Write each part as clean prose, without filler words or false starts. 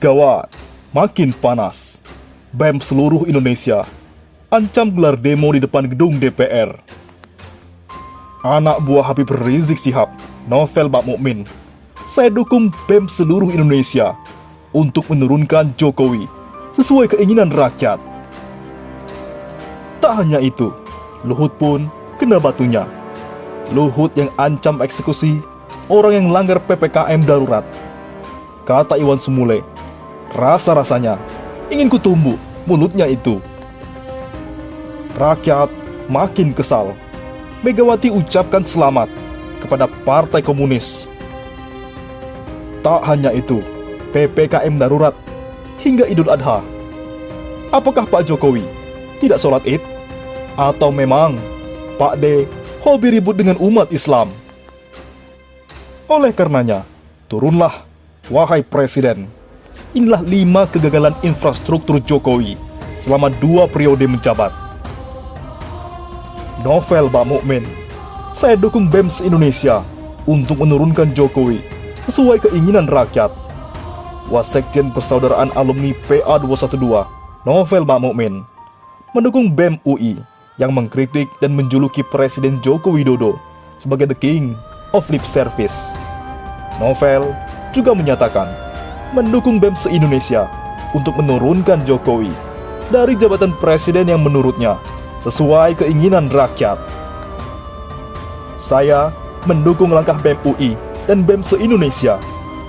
Gawat, makin panas. BEM seluruh Indonesia ancam gelar demo di depan gedung DPR. Anak buah Habib Rizik Syihab, Novel Bakmukmin, saya dukung BEM seluruh Indonesia untuk menurunkan Jokowi sesuai keinginan rakyat. Tak hanya itu, Luhut pun kena batunya. Luhut yang ancam eksekusi orang yang langgar PPKM darurat. Kata Iwan Sumule, rasa-rasanya ingin kutumbuk mulutnya itu. Rakyat makin kesal. Megawati ucapkan selamat kepada Partai Komunis. Tak hanya itu, PPKM darurat hingga Idul Adha. Apakah Pak Jokowi tidak sholat Id? Atau memang Pak D hobi ribut dengan umat Islam? Oleh karenanya, turunlah, wahai Presiden. Inilah 5 kegagalan infrastruktur Jokowi selama 2 periode menjabat. Novel Bakmukmin, saya dukung BEM se-Indonesia untuk menurunkan Jokowi sesuai keinginan rakyat. Wasekjen Persaudaraan Alumni PA 212, Novel Bakmukmin, mendukung BEM UI yang mengkritik dan menjuluki Presiden Joko Widodo sebagai the king of lip service. Novel juga menyatakan mendukung BEM se-Indonesia untuk menurunkan Jokowi dari jabatan presiden yang menurutnya sesuai keinginan rakyat. Saya mendukung langkah BEM UI dan BEM se-Indonesia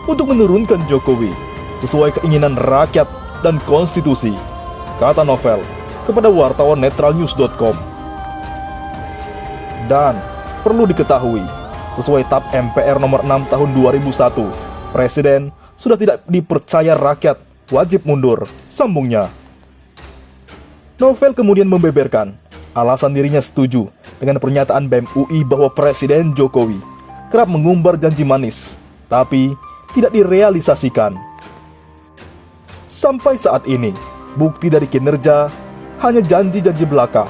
untuk menurunkan Jokowi sesuai keinginan rakyat dan konstitusi, kata Novel kepada wartawan netralnews.com. Dan perlu diketahui, sesuai TAP MPR nomor 6 tahun 2001, Presiden sudah tidak dipercaya rakyat, wajib mundur, sambungnya. Novel kemudian membeberkan alasan dirinya setuju dengan pernyataan BEM UI bahwa Presiden Jokowi kerap mengumbar janji manis, tapi tidak direalisasikan. Sampai saat ini, bukti dari kinerja hanya janji-janji belaka,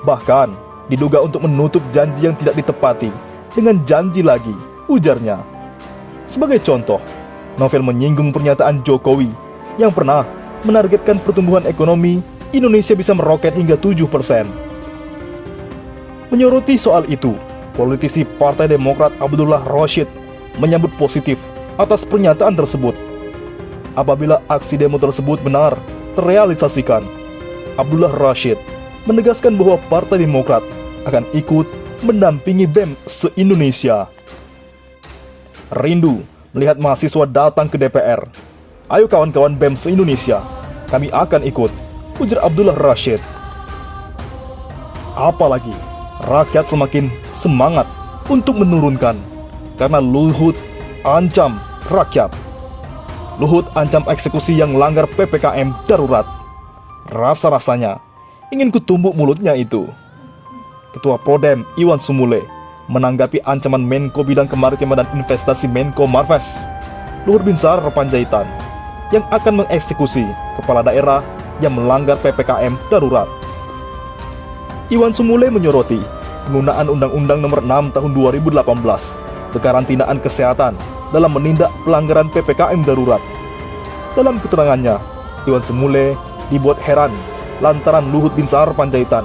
bahkan diduga untuk menutup janji yang tidak ditepati dengan janji lagi, ujarnya. Sebagai contoh, Novel menyinggung pernyataan Jokowi yang pernah menargetkan pertumbuhan ekonomi Indonesia bisa meroket hingga 7%. Menyoroti soal itu, politisi Partai Demokrat Abdullah Rashid menyambut positif atas pernyataan tersebut. Apabila aksi demo tersebut benar terrealisasikan, Abdullah Rashid menegaskan bahwa Partai Demokrat akan ikut mendampingi BEM se-Indonesia. Rindu melihat mahasiswa datang ke DPR. Ayo kawan-kawan BEM se-Indonesia, kami akan ikut, ujar Abdullah Rashid. Apalagi, rakyat semakin semangat untuk menurunkan, karena Luhut ancam rakyat. Luhut ancam eksekusi yang langgar PPKM darurat. Rasa-rasanya ingin kutumbuk mulutnya itu. Ketua Prodem Iwan Sumule menanggapi ancaman Menko Bidang Kemaritiman dan Investasi Menko Marves, Luhut Binsar Panjaitan, yang akan mengeksekusi kepala daerah yang melanggar PPKM darurat. Iwan Sumule menyoroti penggunaan Undang-Undang Nomor 6 Tahun 2018 kekarantinaan kesehatan dalam menindak pelanggaran PPKM darurat. Dalam keterangannya, Iwan Sumule dibuat heran lantaran Luhut Binsar Panjaitan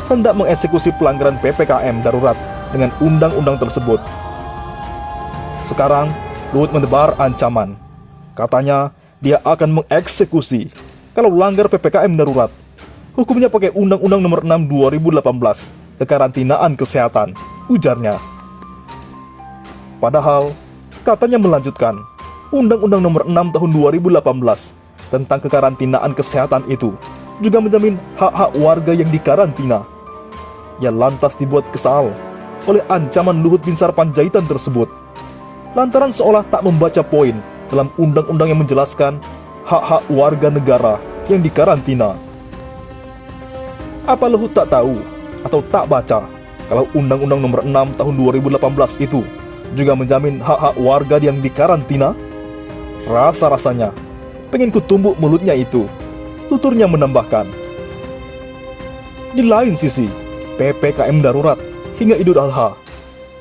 hendak mengeksekusi pelanggaran PPKM darurat dengan undang-undang tersebut. Sekarang, Luhut menebar ancaman. Katanya, dia akan mengeksekusi kalau langgar PPKM darurat. Hukumnya pakai Undang-Undang Nomor 6 2018, kekarantinaan kesehatan, ujarnya. Padahal, katanya melanjutkan, Undang-Undang Nomor 6 Tahun 2018 tentang kekarantinaan kesehatan itu juga menjamin hak-hak warga yang dikarantina. Ia lantas dibuat kesal oleh ancaman Luhut Binsar Panjaitan tersebut, lantaran seolah tak membaca poin dalam undang-undang yang menjelaskan hak-hak warga negara yang dikarantina. Apa Luhut tak tahu atau tak baca kalau Undang-Undang Nomor 6 Tahun 2018 itu juga menjamin hak-hak warga yang dikarantina? Rasa-rasanya pengen kutumbuk mulutnya itu, tuturnya menambahkan. Di lain sisi, PPKM darurat hingga Idul Adha,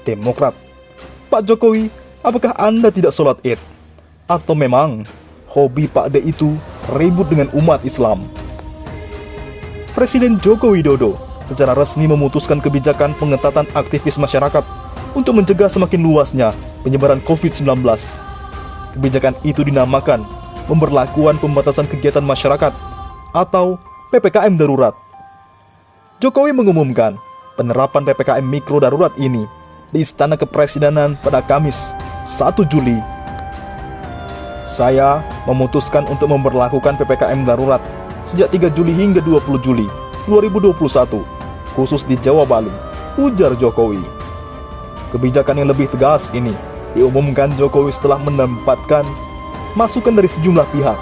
Demokrat, Pak Jokowi, apakah Anda tidak sholat Id? Atau memang hobi Pak D itu ribut dengan umat Islam. Presiden Joko Widodo secara resmi memutuskan kebijakan pengetatan aktivis masyarakat untuk mencegah semakin luasnya penyebaran COVID-19. Kebijakan itu dinamakan Pemberlakuan Pembatasan Kegiatan Masyarakat atau PPKM Darurat. Jokowi mengumumkan penerapan PPKM Mikro Darurat ini di Istana Kepresidenan pada Kamis, 1 Juli. Saya memutuskan untuk memberlakukan PPKM Darurat sejak 3 Juli hingga 20 Juli 2021, khusus di Jawa Bali, ujar Jokowi. Kebijakan yang lebih tegas ini diumumkan Jokowi setelah menempatkan masukan dari sejumlah pihak,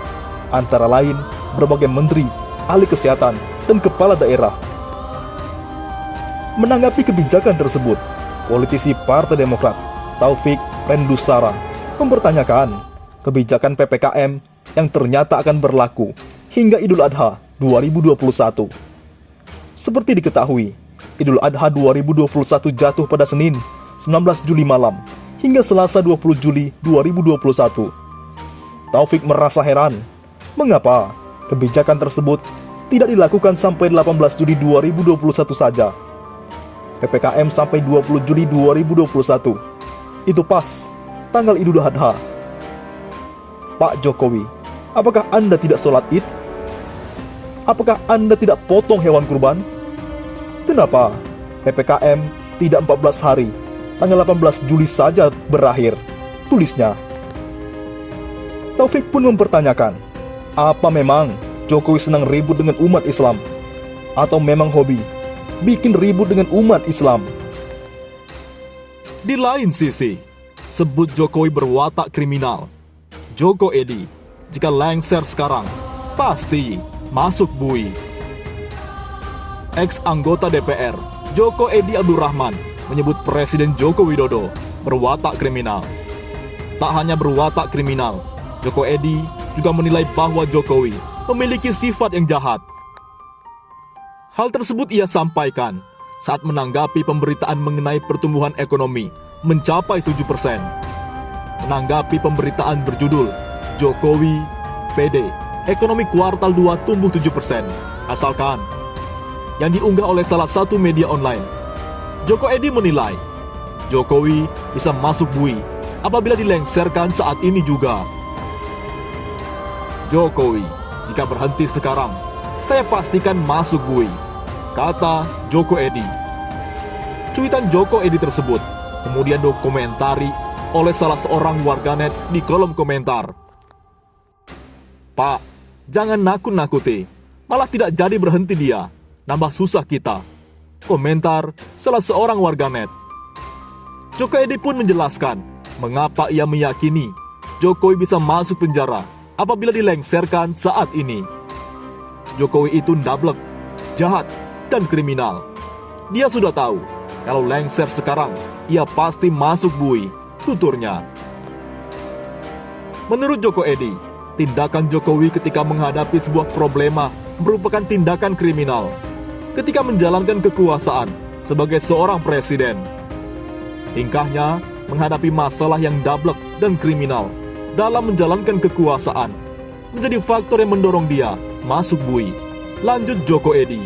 antara lain berbagai menteri, ahli kesehatan, dan kepala daerah. Menanggapi kebijakan tersebut, politisi Partai Demokrat Taufik Rendusara mempertanyakan kebijakan PPKM yang ternyata akan berlaku hingga Idul Adha 2021. Seperti diketahui, Idul Adha 2021 jatuh pada Senin 19 Juli malam hingga Selasa 20 Juli 2021. Taufik merasa heran, mengapa kebijakan tersebut tidak dilakukan sampai 18 Juli 2021 saja. PPKM sampai 20 Juli 2021. Itu pas tanggal Idul Adha. Pak Jokowi, apakah Anda tidak sholat Id? Apakah Anda tidak potong hewan kurban? Kenapa PPKM tidak 14 hari, tanggal 18 Juli saja berakhir? Tulisnya. Taufik pun mempertanyakan, apa memang Jokowi senang ribut dengan umat Islam? Atau memang hobi bikin ribut dengan umat Islam? Di lain sisi, sebut Jokowi berwatak kriminal. Joko Edi, jika lengser sekarang, pasti masuk bui. Ex-anggota DPR, Joko Edi Abdurrahman, menyebut Presiden Joko Widodo berwatak kriminal. Tak hanya berwatak kriminal, Joko Edi juga menilai bahwa Jokowi memiliki sifat yang jahat. Hal tersebut ia sampaikan saat menanggapi pemberitaan mengenai pertumbuhan ekonomi mencapai 7%. Menanggapi pemberitaan berjudul Jokowi PD, ekonomi kuartal 2 tumbuh 7%, asalkan, yang diunggah oleh salah satu media online. Joko Edi menilai Jokowi bisa masuk bui apabila dilengserkan saat ini juga. Jokowi, jika berhenti sekarang, saya pastikan masuk bui, kata Joko Edi. Cuitan Joko Edi tersebut kemudian dokumentari oleh salah seorang warganet di kolom komentar. Pak, jangan nakut-nakuti, malah tidak jadi berhenti dia, nambah susah kita, komentar salah seorang warganet. Joko Edi pun menjelaskan mengapa ia meyakini Jokowi bisa masuk penjara apabila dilengserkan saat ini. Jokowi itu ndablek, jahat, dan kriminal. Dia sudah tahu kalau lengser sekarang, ia pasti masuk bui, tuturnya. Menurut Joko Edi, tindakan Jokowi ketika menghadapi sebuah problema merupakan tindakan kriminal ketika menjalankan kekuasaan sebagai seorang presiden. Tingkahnya menghadapi masalah yang dablek dan kriminal dalam menjalankan kekuasaan menjadi faktor yang mendorong dia masuk bui, lanjut Joko Edi.